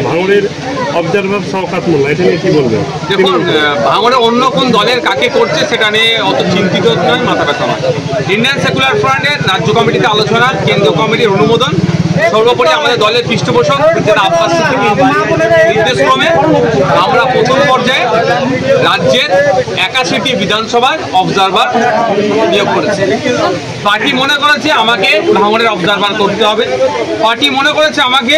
ভাঙড়ের অবজারভার শওকত মোল্লা, এটা নিয়ে কি বলবেন? দেখুন, ভাঙড়ে অন্য কোন দলের কাকে করছে সেটা নিয়ে অত চিন্তিত নয়, মাথা ব্যথা নয়। ইন্ডিয়ান সেকুলার ফ্রন্টের রাজ্য কমিটিতে আলোচনা, কেন্দ্রীয় কমিটির অনুমোদন, সর্বোপরি আমাদের দলের পৃষ্ঠপোষক আব্বাস নির্দেশক্রমে আমরা প্রথম পর্যায়ে রাজ্যের 81টি বিধানসভার অবজারভার নিয়োগ করেছি। পার্টি মনে করেছে আমাকে ভাঙড়ের অবজারভার করতে হবে, পার্টি মনে করেছে আমাকে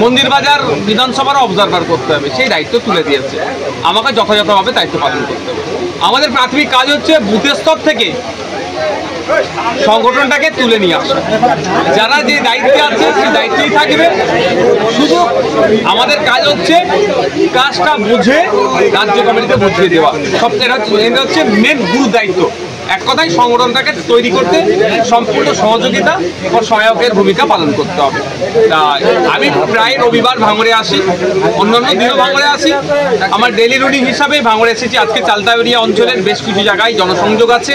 মন্দিরবাজার বিধানসভার অবজারভার করতে হবে, সেই দায়িত্ব তুলে দিয়েছে। আমাকে যথাযথভাবে দায়িত্ব পালন করতে হবে। আমাদের প্রাথমিক কাজ হচ্ছে বুথের স্তর থেকে সংগঠনটাকে তুলে নিয়ে আসা। যারা যে দায়িত্বে আছে সেই দায়িত্বেই থাকবে, শুধু আমাদের কাজ হচ্ছে কাজটা বুঝে রাজ্য কমিটিতে বুঝিয়ে দেওয়া। সবচেয়ে এটা হচ্ছে মেন গুরু দায়িত্ব। এক কথায় সংগঠনটাকে তৈরি করতে সম্পূর্ণ সহযোগিতা ও সহায়কের ভূমিকা পালন করতে হবে। তা আমি প্রায় রবিবার ভাঙড়ে আসি, অন্যান্য দিনও ভাঙড়ে আসি। আমার ডেলি রুটিন হিসাবে ভাঙড়ে এসেছি। আজকে চালতাবেড়িয়া অঞ্চলের বেশ কিছু জায়গায় জনসংযোগ আছে,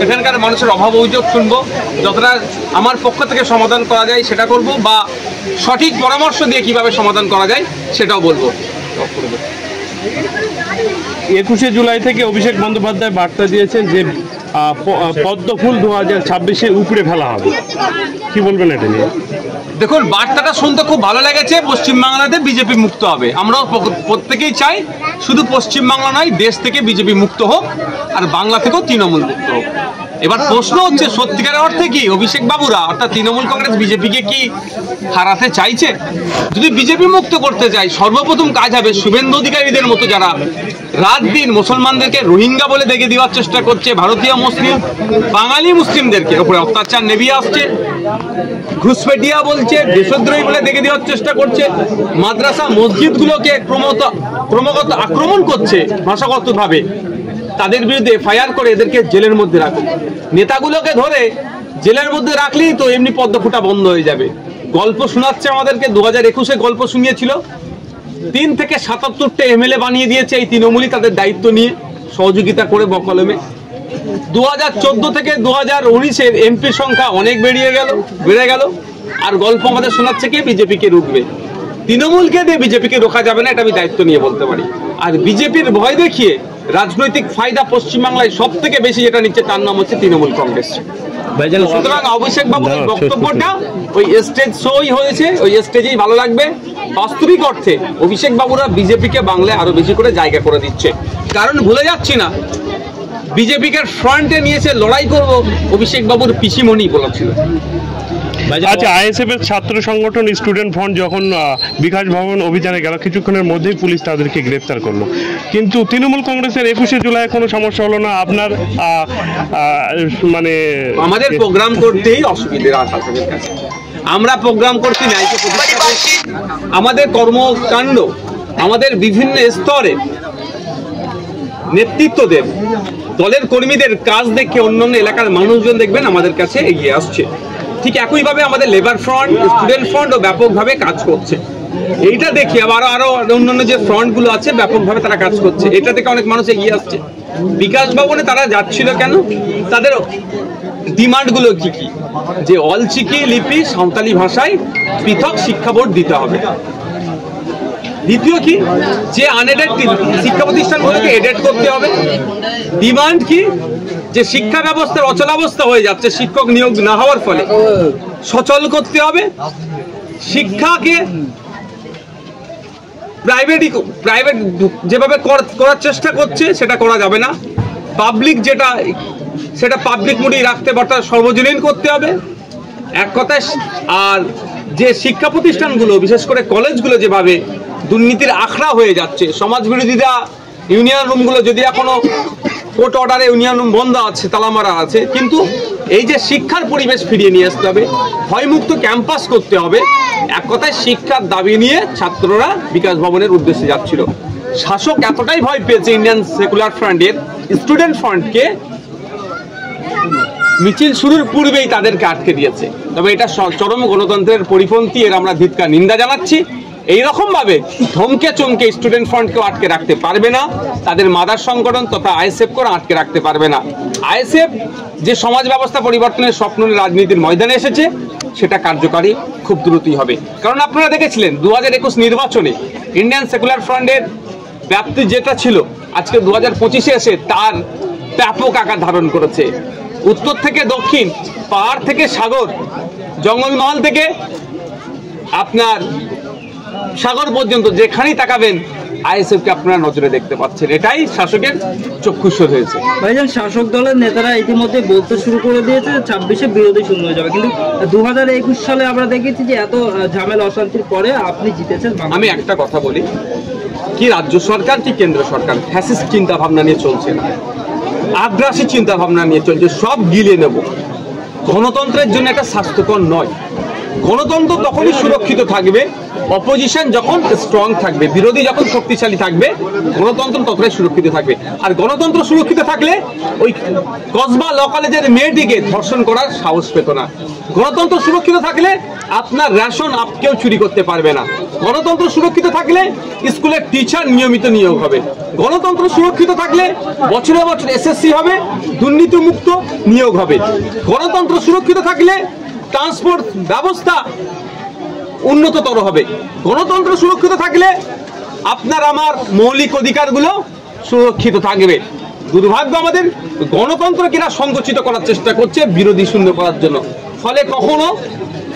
এখানকার মানুষের অভাব অভিযোগ শুনবো, যতটা আমার পক্ষ থেকে সমাধান করা যায় সেটা করব, বা সঠিক পরামর্শ দিয়ে কিভাবে সমাধান করা যায় সেটাও বলবো। 21শে জুলাই থেকে অভিষেক বন্দ্যোপাধ্যায় বার্তা দিয়েছেন যে পদ্মফুল 2026-এ উপরে ফেলা হবে, কি বলবেন এটা নিয়ে? দেখুন, বার্তাটা শুনতে খুব ভালো লেগেছে। পশ্চিমবাংলাতে বিজেপি মুক্ত হবে, আমরাও প্রত্যেকেই চাই। শুধু পশ্চিমবাংলা নয়, দেশ থেকে বিজেপি মুক্ত হোক, আর বাংলা থেকেও তৃণমূল মুক্ত হোক। এবার প্রশ্ন হচ্ছে, সত্যিকারের অর্থে কি অভিষেক বাবুরা অর্থাৎ তৃণমূল কংগ্রেস বিজেপিকে কি হারাতে চাইছে? যদি বিজেপি মুক্ত করতে চাই, সর্বপ্রথম কাজ হবে শুভেন্দু অধিকারীদের মতো যারা রাত দিন মুসলমানদেরকে রোহিঙ্গা বলে দেখে দেওয়ার চেষ্টা করছে, ভারতীয় মুসলিম বাঙালি মুসলিমদেরকে উপরে অত্যাচার নেমে আসছে, ঘুষপেটিয়া বলছে, দেশদ্রোহী বলে দেখে দেওয়ার চেষ্টা করছে, মাদ্রাসা মসজিদগুলোকে ক্রমাগত আক্রমণ করছে ভাষাগতভাবে, তাদের বিরুদ্ধে এফআইআর করে এদেরকে জেলের মধ্যে রাখুন। নেতাগুলোকে ধরে জেলের মধ্যে রাখলেই তো এমনি পদ্ম ফুটা বন্ধ হয়ে যাবে। গল্প শোনাচ্ছে আমাদেরকে, 2021-এ গল্প শুনিয়েছিল, 3 থেকে 77টা এমএলএ বানিয়ে দিয়েছে এই তৃণমূলই তাদের দায়িত্ব নিয়ে সহযোগিতা করে বকলমে। 2014 থেকে 2019-এর এমপির সংখ্যা অনেক বেড়ে গেল, আর গল্প আমাদের শোনাচ্ছে কে বিজেপিকে রুখবে। তৃণমূলকে দিয়ে বিজেপিকে রোখা যাবে না, এটা আমি দায়িত্ব নিয়ে বলতে পারি। আর বিজেপির ভয় দেখিয়ে রাজনৈতিক ফায়দা পশ্চিমবাংলায় সব থেকে বেশি যেটা নিচ্ছে তার নাম হচ্ছে তৃণমূল কংগ্রেস। সুতরাং অভিষেক বাবুর বক্তব্যটা ওই স্টেজ শোই হয়েছে, ওই স্টেজেই ভালো লাগবে। বাস্তবিক অর্থে অভিষেক বাবুরা বিজেপিকে বাংলায় আরো বেশি করে জায়গা করে দিচ্ছে। কারণ ভুলে যাচ্ছি না, বিজেপিকে ফ্রন্টে নিয়েছে লড়াই করব, অভিষেক বাবুর পিসিমণি বলেছিল। আচ্ছা, আইএসএফ এর ছাত্র সংগঠন স্টুডেন্ট ফ্রন্ট যখন বিকাশ ভবন অভিযানে গেল, কিছুক্ষণের মধ্যেই পুলিশ তাদেরকে গ্রেফতার করলো, কিন্তু তৃণমূল কংগ্রেসের 21শে জুলাই কোনো সমস্যা হলো না। আপনার মানে আমাদের প্রোগ্রাম করতেই অসুবিধা শাসকের কাছে, আমরা প্রোগ্রাম করছি ন্যায়কে প্রতিষ্ঠা করছি। আমাদের কর্মকাণ্ড আমাদের বিভিন্ন স্তরে নেতৃত্বদের দলের কর্মীদের কাজ দেখে অন্যান্য এলাকার মানুষজন দেখবেন আমাদের কাছে এগিয়ে আসছে। ঠিক একইভাবে আমাদের লেবার ফ্রন্ট, স্টুডেন্ট ফ্রন্টও ব্যাপকভাবে কাজ করছে। এইটা দেখি আরো অন্যান্য যে ফ্রন্টগুলো আছে ব্যাপকভাবে তারা কাজ করছে, এটা থেকে অনেক মানুষ এগিয়ে আসছে। বিকাশ ভবনে তারা যাচ্ছিল কেন? তাদের ডিমান্ডগুলো কি কি? যে অলচিকি লিপি সাঁওতালি ভাষায় পৃথক শিক্ষা বোর্ড দিতে হবে। দ্বিতীয় কি? যে আনএডেড শিক্ষা প্রতিষ্ঠানগুলোকে এডেড করতে হবে। ডিমান্ড কি? যে শিক্ষা ব্যবস্থার অচলাবস্থা হয়ে যাচ্ছে, শিক্ষক নিয়োগ না হওয়ার ফলে সচল করতে হবে। শিক্ষাকে প্রাইভেট যেভাবে করার চেষ্টা করছে সেটা করা যাবে না। পাবলিক সেটা পাবলিক মোডেই রাখতে পারতে সর্বজনীন করতে হবে এক কথায়। আর যে শিক্ষা প্রতিষ্ঠানগুলো বিশেষ করে কলেজগুলো যেভাবে দুর্নীতির আখড়া হয়ে যাচ্ছে, সমাজ বিরোধীরা ইউনিয়ন রুমগুলো যদি এখনো কোর্ট অর্ডারে ইউনিয়ন রুম বন্ধ আছে, তালা মারা আছে, কিন্তু এই যে শিক্ষার পরিবেশ ফিরিয়ে নিয়ে আসতে হবে, ভয়মুক্ত ক্যাম্পাস করতে হবে, এক কথায় শিক্ষার দাবি নিয়ে ছাত্ররা বিকাশ ভবনের উদ্দেশ্যে যাচ্ছিল। শাসক এতটাই ভয় পেয়েছে ইন্ডিয়ান সেকুলার ফ্রন্টের স্টুডেন্ট ফ্রন্টকে, মিছিল শুরুর পূর্বেই তাদেরকে আটকে দিয়েছে। তবে এটা চরম গণতন্ত্রের পরিপন্থী, এর আমরা ধিক্কার নিন্দা জানাচ্ছি। এইরকম ভাবে ধমকে চমকে স্টুডেন্ট ফ্রন্টকেও আটকে রাখতে পারবে না, তাদের মাদার সংগঠন তথা আইএসএফ করে আটকে রাখতে পারবে না। আইএসএফ যে সমাজ ব্যবস্থা পরিবর্তনের স্বপ্ন নিয়ে রাজনীতির ময়দানে এসেছে সেটা কার্যকারী খুব দ্রুতই হবে। কারণ আপনারা দেখেছিলেন 2021 নির্বাচনে ইন্ডিয়ান সেকুলার ফ্রন্টের ব্যাপ্তি যেটা ছিল আজকে 2025-এ এসে তার ব্যাপক আকার ধারণ করেছে। উত্তর থেকে দক্ষিণ, পাহাড় থেকে সাগর, জঙ্গলমহল থেকে আপনার সাগর পর্যন্ত যেখানেই তাকাবেন আইএসএফকে আপনারা নজরে দেখতে পাচ্ছেন। এটাই শাসকের চক্ষুষ্য হয়েছে। ভাইজান, শাসক দলের নেতারা ইতিমধ্যে বলতে শুরু করে দিয়েছে 26-এ বিরোধী শূন্য হয়ে যাবে, কিন্তু 2021 সালে আমরা দেখেছি যে এত ঝামেলা অশান্তির পরে আপনি জিতেছেন। আমি একটা কথা বলি, কি রাজ্য সরকার কি কেন্দ্র সরকার ফ্যাসিস্ট চিন্তা ভাবনা নিয়ে চলছে না, আগ্রাসী চিন্তা ভাবনা নিয়ে চলছে, সব গিলে নেব। গণতন্ত্রের জন্য এটা স্বাস্থ্যকর নয়। গণতন্ত্র তখনই সুরক্ষিত থাকবে অপোজিশন যখন স্ট্রং থাকবে, বিরোধী যখন শক্তিশালী থাকবে, গণতন্ত্র ততটাই সুরক্ষিত থাকবে। আর গণতন্ত্র সুরক্ষিত থাকলে ওই কসবা ল কলেজের মেয়েটিকে ধর্ষণ করার সাহস পেত না। গণতন্ত্র সুরক্ষিত থাকলে আপনার রেশন কেউ চুরি করতে পারবে না। গণতন্ত্র সুরক্ষিত থাকলে স্কুলের টিচার নিয়মিত নিয়োগ হবে। গণতন্ত্র সুরক্ষিত থাকলে বছরে বছর এসএসসি হবে, দুর্নীতিমুক্ত নিয়োগ হবে। গণতন্ত্র সুরক্ষিত থাকলে ট্রান্সপোর্ট ব্যবস্থা উন্নততর হবে। গণতন্ত্র সুরক্ষিত থাকলে আপনার আমার মৌলিক অধিকারগুলো সুরক্ষিত থাকবে। দুর্ভাগ্য আমাদের গণতন্ত্র কিনা সংকুচিত করার চেষ্টা করছে বিরোধী শূন্য করার জন্য। ফলে কখনো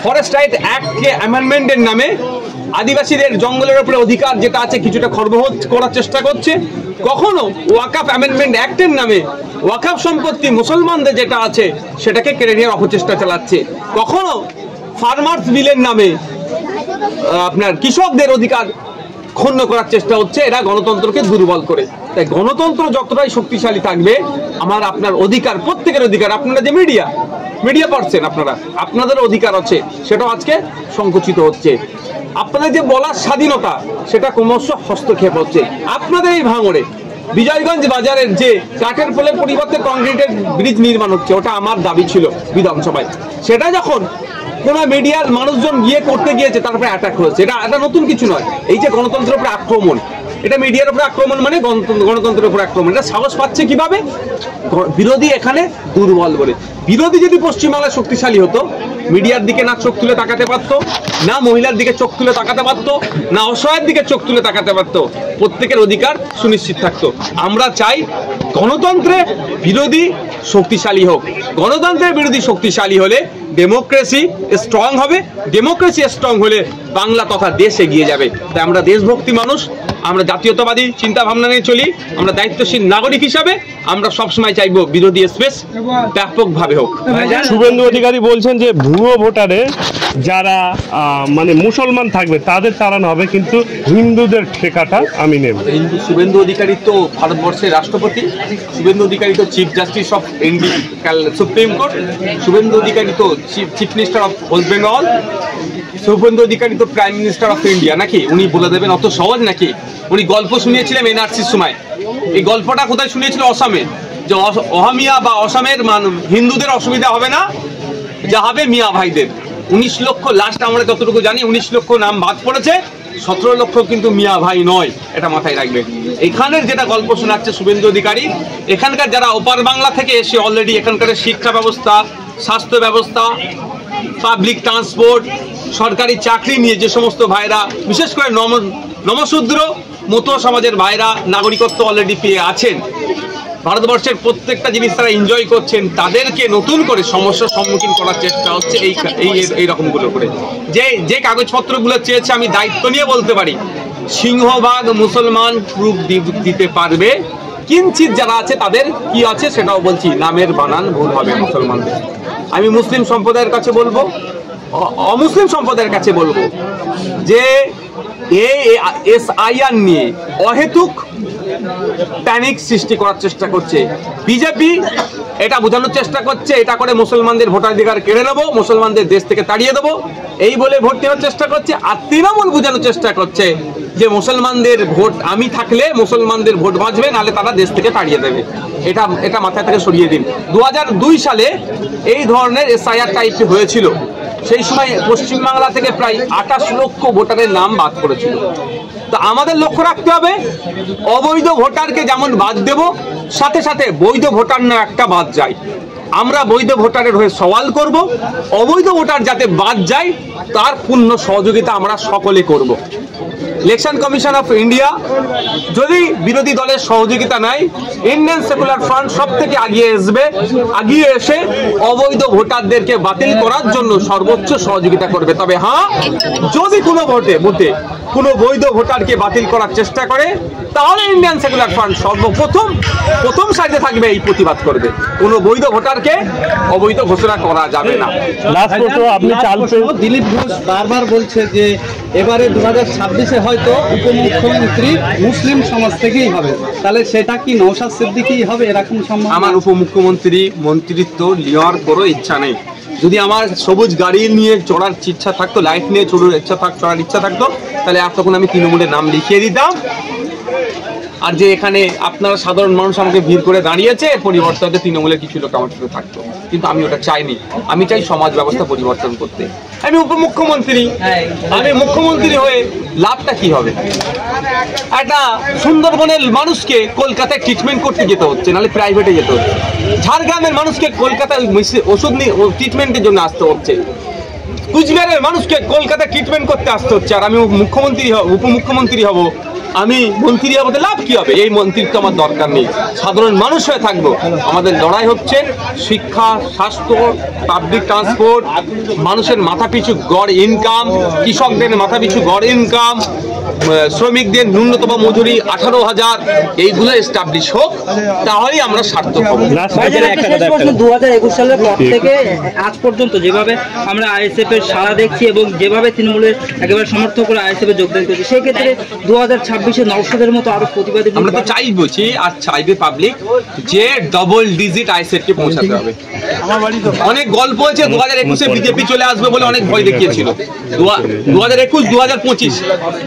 ফরেস্ট রাইট অ্যাক্টকে অ্যামেন্ডমেন্টের নামে আদিবাসীদের জঙ্গলের উপরে অধিকার যেটা আছে কিছুটা খর্ব করার চেষ্টা করছে, কখনো ওয়াকাফ অ্যামেন্ডমেন্ট অ্যাক্টের নামে ওয়াকাফ সম্পত্তি মুসলমানদের যেটা আছে সেটাকে কেড়ে নেওয়ার অপচেষ্টা চালাচ্ছে, কখনো ফার্মার্স বিলের নামে আপনার কৃষকদের অধিকার ক্ষুণ্ণ করার চেষ্টা হচ্ছে। এরা গণতন্ত্রকে দুর্বল করে। তাই গণতন্ত্র যতটাই শক্তিশালী থাকবে আমার আপনার অধিকার, প্রত্যেকের অধিকার, আপনারা যে মিডিয়া পাচ্ছেন আপনাদের অধিকার আছে সেটাও আজকে সংকুচিত হচ্ছে। আপনাদের যে বলার স্বাধীনতা সেটা ক্রমশ হস্তক্ষেপ হচ্ছে। আপনাদের এই ভাঙড়ে বিজয়গঞ্জ বাজারের যে কাঠের পোলের পরিবর্তে কংক্রিটের ব্রিজ নির্মাণ হচ্ছে, ওটা আমার দাবি ছিল বিধানসভায়। সেটা যখন কোন মিডিয়ার মানুষজন গিয়ে করতে গিয়েছে তারপরে অ্যাটাক হয়েছে। এটা নতুন কিছু নয়। এই যে গণতন্ত্রের উপরে আক্রমণ, এটা মিডিয়ার উপরে আক্রমণ মানে গণতন্ত্রের উপরে আক্রমণ। এটা সাহস পাচ্ছে কিভাবে? বিরোধী এখানে দুর্বল বলে। বিরোধী যদি পশ্চিমবাংলায় শক্তিশালী হতো, মিডিয়ার দিকে না চোখ তুলে তাকাতে পারতো, না মহিলার দিকে চোখ তুলে তাকাতে পারতো, না অসহায়ের দিকে চোখ তুলে তাকাতে পারতো, প্রত্যেকের অধিকার সুনিশ্চিত থাকতো। আমরা চাই গণতন্ত্রের বিরোধী শক্তিশালী হোক। গণতন্ত্রের বিরোধী শক্তিশালী হলে ডেমোক্রেসি স্ট্রং হবে। ডেমোক্রেসি স্ট্রং হলে বাংলা তথা দেশ এগিয়ে যাবে। তাই আমরা দেশভক্তি মানুষ, আমরা জাতীয়তাবাদী চিন্তা ভাবনা নিয়ে চলি। আমরা দায়িত্বশীল নাগরিক হিসাবে আমরা সবসময় চাইবো বিরোধী স্পেস ব্যাপকভাবে হোক। শুভেন্দু অধিকারী বলছেন যে ভুয়ো ভোটারে যারা মানে মুসলমান থাকবে তাদের তাড়ানো হবে, কিন্তু হিন্দুদের ঠেকাটা আমি নেব। শুভেন্দু অধিকারী তো ভারতবর্ষের রাষ্ট্রপতি, শুভেন্দু অধিকারী তো chief justice of Supreme Court, Suvendu Adhikari তো chief minister of West Bengal, Suvendu Adhikari তো প্রাইম মিনিস্টার অফ ইন্ডিয়া। নাকি উনি বলে দেবেন অত সহজ নাকি? উনি গল্প শুনিয়েছিলেন এনআরসির সময়। এই গল্পটা কোথায় শুনিয়েছিল? অসমে, যে অহমিয়া বা অসমের হিন্দুদের অসুবিধা হবে না, যা হবে মিয়া ভাইদের। 19 লক্ষ লাস্ট আমরা যতটুকু জানি 19 লক্ষ নাম বাদ পড়েছে, 17 লক্ষ কিন্তু মিয়া ভাই নয়, এটা মাথায় রাখবেন। এখানের যেটা গল্প শোনাচ্ছে শুভেন্দু অধিকারী, এখানকার যারা ওপার বাংলা থেকে এসে অলরেডি এখানকার শিক্ষা ব্যবস্থা, স্বাস্থ্য ব্যবস্থা, পাবলিক ট্রান্সপোর্ট, সরকারি চাকরি নিয়ে যে সমস্ত ভাইরা, বিশেষ করে নমশূদ্র মতো সমাজের ভাইরা নাগরিকত্ব অলরেডি পেয়ে আছেন, ভারতবর্ষের প্রত্যেকটা জিনিস তারা এনজয় করছেন, তাদেরকে নতুন করে সমস্যার সম্মুখীন করার চেষ্টা হচ্ছে এই রকমগুলো করে। যে কাগজপত্রগুলো চেয়েছে, আমি দায়িত্ব নিয়ে বলতে পারি সিংহভাগ মুসলমান প্রুফ দিতে পারবে। কিঞ্চিত যারা আছে তাদের কি আছে সেটাও বলছি, নামের বানান ভুল হবে মুসলমানদের। আমি মুসলিম সম্প্রদায়ের কাছে বলবো, অমুসলিম সম্প্রদায়ের কাছে বলবো যে SIR নিয়ে অহেতুক প্যানিক সৃষ্টি করার চেষ্টা করছে বিজেপি। এটা বোঝানোর চেষ্টা করছে এটা করে মুসলমানদের ভোটাধিকার কেড়ে নেবো, মুসলমানদের দেশ থেকে তাড়িয়ে দেবো, এই বলে ভোট নেওয়ার চেষ্টা করছে। আর তৃণমূল বোঝানোর চেষ্টা করছে যে মুসলমানদের ভোট আমি থাকলে মুসলমানদের ভোট বাঁচবে, নাহলে তারা দেশ থেকে তাড়িয়ে দেবে। এটা মাথায় থেকে সরিয়ে দিন। 2002 সালে এই ধরনের SIR টাইপ হয়েছিল, সেই সময় পশ্চিমবাংলা থেকে প্রায় 28 লক্ষ ভোটারের নাম বাদ করেছিল। তো আমাদের লক্ষ্য রাখতে হবে অবৈধ ভোটারকে যেমন বাদ দেব, সাথে সাথে বৈধ ভোটার না একটা বাদ যায়। আমরা বৈধ ভোটারের হয়ে সওয়াল করব, অবৈধ ভোটার যাতে বাদ যায় তার পূর্ণ সহযোগিতা আমরা সকলে করব। ইলেকশন কমিশন অফ ইন্ডিয়া যদি বিরোধী দলের সহযোগিতা নেয়, ইন্ডিয়ান সেকুলার ফ্রন্ট সব থেকে আগিয়ে এসে অবৈধ ভোটারদেরকে বাতিল করার জন্য সর্বোচ্চ সহযোগিতা করবে। তবে হ্যাঁ, যদি কোনো ভোটে কোনো বৈধ ভোটারকে বাতিল করার চেষ্টা করে, তাহলে ইন্ডিয়ান সেকুলার ফ্রন্ট প্রথম সাইডে থাকবে, এই প্রতিবাদ করবে। কোনো বৈধ ভোটারকে অবৈধ ঘোষণা করা যাবে না। দিলীপ ঘোষ বারবার বলছে যে এবারে 2026-এ হয়তো উপমুখ্যমন্ত্রী মুসলিম সমাজ থেকেই হবে, তাহলে সেটা কি নওশাদ সিদ্দিকী হবে এরকম সম্ভব? আমার উপমুখ্যমন্ত্রী মন্ত্রিত্ব নেওয়ার কোনো ইচ্ছা নেই। যদি আমার সবুজ গাড়ি নিয়ে চড়ার ইচ্ছা থাকতো, লাইট নিয়ে চড়ার ইচ্ছা থাকতো, তাহলে তখন আমি তৃণমূলের নাম লিখিয়ে দিতাম। আর যে এখানে আপনারা সাধারণ মানুষ আমাকে ভিড় করে দাঁড়িয়েছে, পরিবর্তনে তৃণমূলের কিছু লোক আমার সাথে থাকতো, কিন্তু আমি ওটা চাইনি। আমি চাই সমাজ ব্যবস্থা পরিবর্তন করতে। আমি উপমুখ্যমন্ত্রী, আমি মুখ্যমন্ত্রী হয়ে লাভটা কি হবে? একটা সুন্দরবনের মানুষকে কলকাতায় ট্রিটমেন্ট করতে যেতে হচ্ছে, নাহলে প্রাইভেটে যেতে হচ্ছে। ঝাড়গ্রামের মানুষকে কলকাতায় ওষুধ নিয়ে ট্রিটমেন্টের জন্য আসতে হচ্ছে। কুচবিহারের মানুষকে কলকাতায় ট্রিটমেন্ট করতে আসতে হচ্ছে। আর আমি উপমুখ্যমন্ত্রী হব, আমি মন্ত্রী হবো, লাভ কি হবে? এই মন্ত্রিত্ব আমার দরকার নেই। সাধারণ মানুষ হয়ে থাকবো। আমাদের লড়াই হচ্ছে শিক্ষা, স্বাস্থ্য, পাবলিক ট্রান্সপোর্ট, মানুষের মাথাপিছু গড় ইনকাম, কৃষকদের মাথাপিছু গড় ইনকাম, শ্রমিকদের ন্যূনতম মজুরি 18,000, এইগুলো এস্টাবলিশ হোক, তাহলেই আমরা সার্থক হব। 2021 সালের পর থেকে আজ পর্যন্ত যেভাবে আমরা আইএসএফ এর সাড়া দেখছি এবং যেভাবে তৃণমূলের একেবারে সমর্থন করে আইএসএফ এ যোগদান করছি, সেই ক্ষেত্রে 2026-এ নওশাদের মতো আরো প্রতিবাদী আমরা তো চাইছি, আর চাইবে পাবলিক, যে ডবল ডিজিট আইএসএফ কে পৌঁছাতে হবে। অনেক গল্প হয়েছে 2021-এ বিজেপি চলে আসবে বলে, অনেক ভয় দেখিয়েছিল। 2021, 2025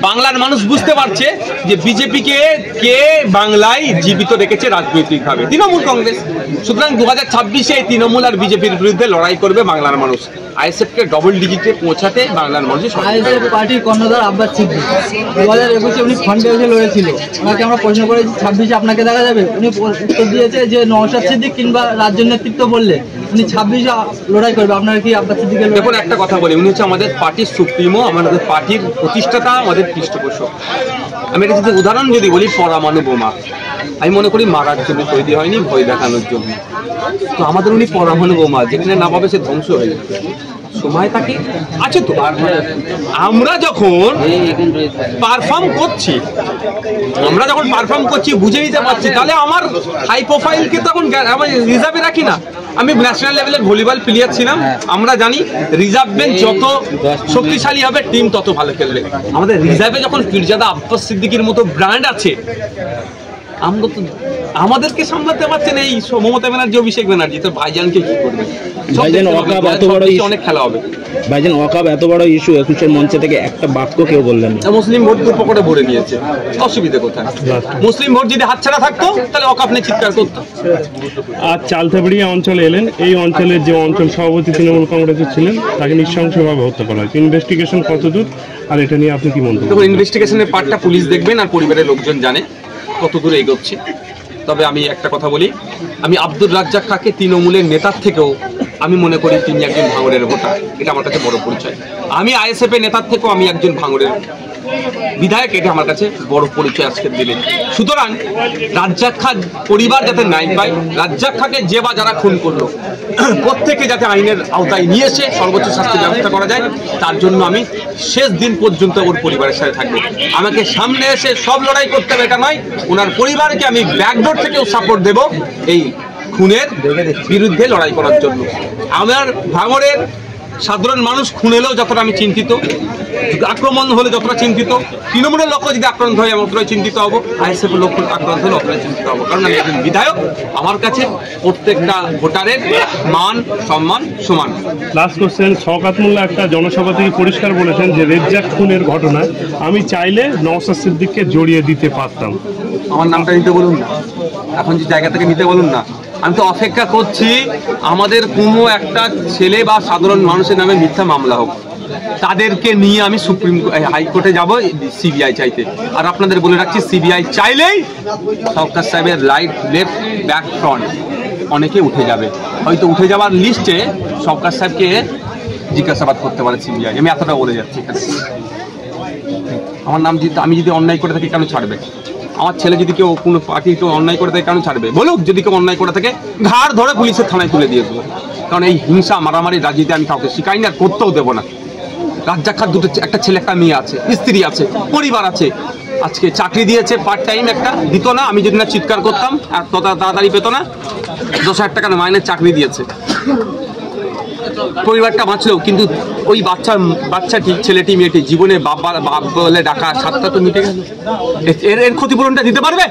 বাংলার মানুষ বুঝতে পারছে যে বিজেপিকে কে বাংলায় জীবিত রেখেছে রাজনৈতিকভাবে, তৃণমূল কংগ্রেস। সুতরাং 2026-এ তৃণমূল আর বিজেপির বিরুদ্ধে লড়াই করবে বাংলার মানুষ। আইএসএফ কে ডবল ডিজিটে পৌঁছাতে বাংলার মানুষ। আইএসএফ পার্টির কর্ণধার আব্বাস সিদ্দিকী 2021-এ উনি ফ্রন্টে এসে লড়েছিল। ওনাকে আমরা প্রশ্ন করেছি 26-এ আপনাকে দেখা যাবে, উনি উত্তর দিয়েছে যে নওশাদ সিদ্দিক কিংবা রাজ্য নেতৃত্ব বললে উনি 26-এ লড়াই করবে। আপনারা কি আব্বাস সিদ্দিকের? দেখুন, একটা কথা বলি, উনি হচ্ছে আমাদের পার্টির সুপ্রিমো, আমাদের পার্টির প্রতিষ্ঠাতা, আমাদের পৃষ্ঠপোষক। আমি একটা যদি উদাহরণ যদি বলি, পরমাণু বোমা আমি মনে করি মারার জন্য তৈরি হয়নি, ভয় দেখানোর জন্য। তো আমাদের উনি পরমাণু বোমা, যেখানে না পাবে সে ধ্বংস হয়ে যাবে। সময় থাকে আছে তো। আমরা যখন পারফর্ম করছি বুঝে নিতে পারছি, তাহলে আমার হাই প্রোফাইলকে তখন আমি রিজার্ভে রাখি না। আমি ন্যাশনাল লেভেলের ভলিবল প্লেয়ার ছিলাম। আমরা জানি রিজার্ভ বেঞ্চ যত শক্তিশালী হবে, টিম তত ভালো খেলবে। আমাদের রিজার্ভে যখন পীরজাদা আব্বাস সিদ্দিকীর মতো ব্র্যান্ড আছে, আমরা তো আমাদেরকে সামলাতে পারছেন এই মমতা ব্যানার্জি, অভিষেক ব্যানার্জি, তো ভাইজানকে কি করবে? অনেক খেলা হবে। ভাইজান, ওয়াকাব এত বড় ইস্যু, 21-এর মঞ্চে থেকে একটা বাক্য কেউ বললেন না। মুসলিম ভোট পকেটে ভরে নিয়েছে, অসুবিধা কোথায়? মুসলিম ভোট যদি হাতছাড়া থাকতো, তাহলে ওয়াকাব নিয়ে চিৎকার করতো। আজ চালতাবাড়িয়া অঞ্চলে এলেন, এই অঞ্চলের যে অঞ্চল সভাপতি তৃণমূল কংগ্রেসের ছিলেন, তাকে নৃশংসভাবে হত্যা করা হয়েছে। ইনভেস্টিগেশন কতদূর, আর এটা নিয়ে আপনি কি মন্তব্য? দেখুন, ইনভেস্টিগেশনের পার্টটা পুলিশ দেখবেন, আর পরিবারের লোকজন জানে কত দূরে এগোচ্ছে। তবে আমি একটা কথা বলি, আমি আব্দুর রাজ্জাক খাঁকে তৃণমূলের নেতার থেকেও আমি মনে করি তিনি একজন ভাঙড়ের ভোটার। এটা আমার কাছে বড় পরিচয়। আমি আইএসএফ এর নেতার থেকেও আমি একজন ভাঙড়ের বিধায়ক, এটা আমার কাছে বড় পরিচয় আজকের দিনে। সুতরাং রাজ্জাক খাঁ পরিবার যাতে ন্যায় পায়, রাজ্জাক খাঁকে যে বা যারা খুন করলো প্রত্যেকে যাতে আইনের আওতায় নিয়ে এসে সর্বোচ্চ শাস্তির ব্যবস্থা করা যায়, তার জন্য আমি শেষ দিন পর্যন্ত ওর পরিবারের সাথে থাকবো। আমাকে সামনে এসে সব লড়াই করতে হবে এটা নয়, ওনার পরিবারকে আমি ব্যাকডোর থেকেও সাপোর্ট দেব এই খুনের বিরুদ্ধে লড়াই করার জন্য। আমার ভাঙড়ের সাধারণ মানুষ খুন হলেও যতটা আমি চিন্তিত, আক্রমণ হলে যতটা চিন্তিত, তৃণমূলের লক্ষ্য যদি আক্রান্ত হয় আমি অতটাই চিন্তিত হব, আইএসএফ এর লক্ষ্য আক্রান্ত হলে অতটাই চিন্তিত হব। কারণ আমি একজন বিধায়ক, আমার কাছে প্রত্যেকটা ভোটারের মান সম্মান সমান। লাস্ট কোশ্চেন, শওকত মোল্লা একটা জনসভা থেকে পরিষ্কার বলেছেন যে রেজ্জাক খুনের ঘটনায় আমি চাইলে নওশাদ সিদ্দিককে জড়িয়ে দিতে পারতাম। আমার নামটা নিতে বলুন না, এখন যে জায়গা থেকে নিতে বলুন না, আমি তো অপেক্ষা করছি আমাদের কোনো একটা ছেলে বা সাধারণ মানুষের নামে মিথ্যা মামলা হোক, তাদেরকে নিয়ে আমি সুপ্রিম হাইকোর্টে যাব সিবিআই চাইতে। আর আপনাদের বলে রাখছি, সিবিআই চাইলেই সরকার সাহেবের রাইট লেফট ব্যাক ফ্রন্ট অনেকে উঠে যাবে, হয়তো উঠে যাওয়ার লিস্টে সরকার সাহেবকে জিজ্ঞাসাবাদ করতে পারে সিবিআই। আমি এতটা বলে যাচ্ছি এখানে। আমার নাম যদি আমি যদি অন্যায় করে থাকি কেন ছাড়বে? আমার ছেলে যদি কেউ কোনো পার্টি কেউ অন্যায় করে থাকে কেন ছাড়বে? বলুক, যদি কেউ অন্যায় করে থাকে ঘাড় ধরে পুলিশের থানায় তুলে দিয়ে দেবো। কারণ এই হিংসা মারামারি রাজনীতি আমি কাউকে শিখাই না, করতেও দেবো না। রাজ্জাক দুটো একটা ছেলে একটা মেয়ে আছে, স্ত্রী আছে, পরিবার আছে। আজকে চাকরি দিয়েছে পার্ট টাইম, একটা দিত না, আমি যদি না চিৎকার করতাম আর তত তাড়াতাড়ি পেতো না। 10,000 টাকা মাইনের চাকরি দিয়েছে, পরিবারটা বাঁচলো। কিন্তু ওই বাচ্চাটি ছেলেটি মেয়েটি জীবনে বাপ বলে ডাকা স্বাদটা তো মিটে গেল। এর ক্ষতিপূরণটা দিতে পারবে?